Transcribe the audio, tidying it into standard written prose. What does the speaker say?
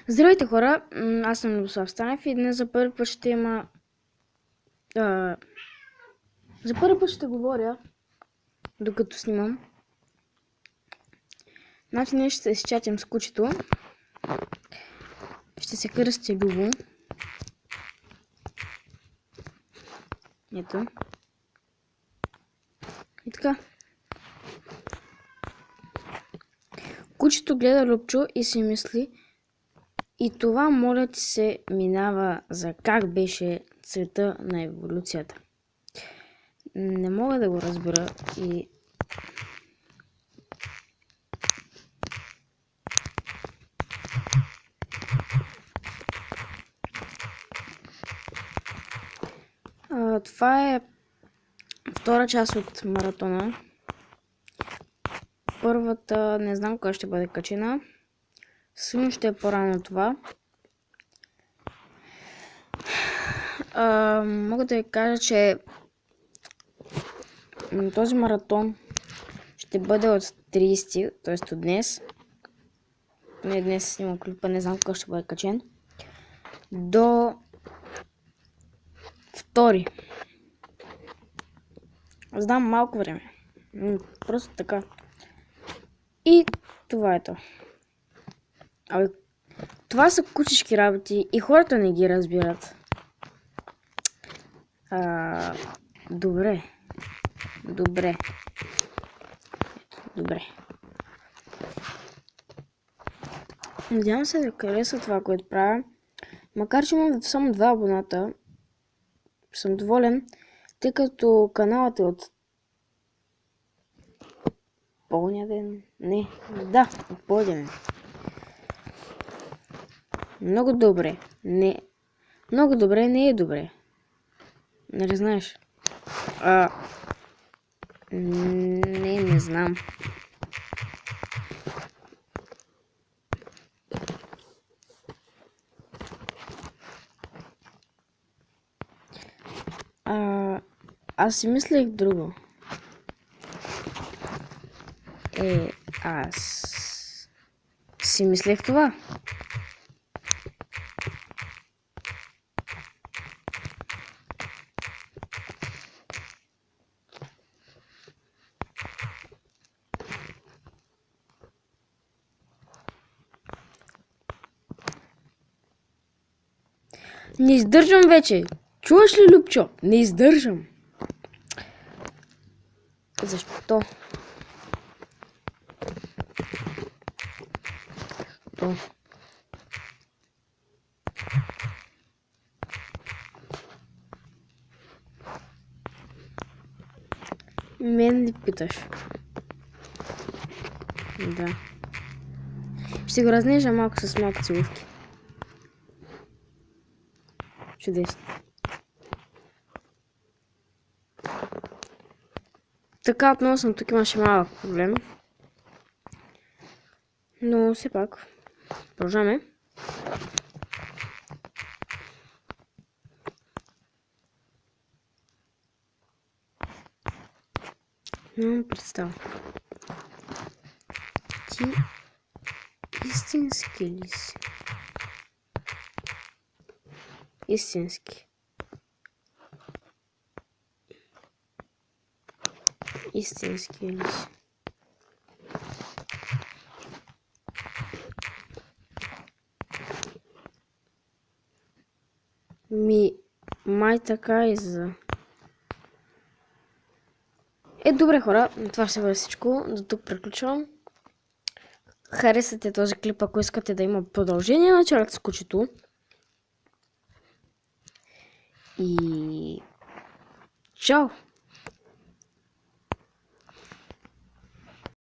Здравейте хора, аз съм Любослав Станев и днес за първи път ще има... за първи път ще говоря, докато снимам. Значи ние ще се изчатим с кучето. Ще се кръстя Любо. Ето. И така. Кучето гледа Любчо и си мисли: и това, моля ти се, минава за как беше цвета на еволюцията. Не мога да го разбера и... това е втора част от маратона. Първата не знам кога ще бъде качена. Сигурно ще е по-рано това. Мога да ви кажа, че този маратон ще бъде от 30, т.е. от днес. Не, днес снимам клипа, не знам кога ще бъде качен. До 2. Знам, малко време. Просто така. И това е то. Абе, това са кучешки работи и хората не ги разбират. Добре. Надявам се да хареса това, което правя. Макар че имам само 2 абоната, съм доволен, тъй като каналът е от полния ден. От полния. Много добре. Много добре не е добре. Нали знаеш? Не знам. Аз си мислех друго. Аз си мислех това. Не издържам вече. Чуваш ли, Любчо? Не издържам. Защо? Мен ли питаш? Да. Ще го разнежа малко с малко целувки. Чудесно. Така, отново съм тук, имаше малък проблем. Но все пак, продължаваме. Нямам представа. Ти истински ли си? Истински. Истински ли си? Май така и за... Добре хора, това ще бъде всичко. До тук приключвам. Харесате този клип, ако искате да има продължение на Чарата с кучето. И... чао!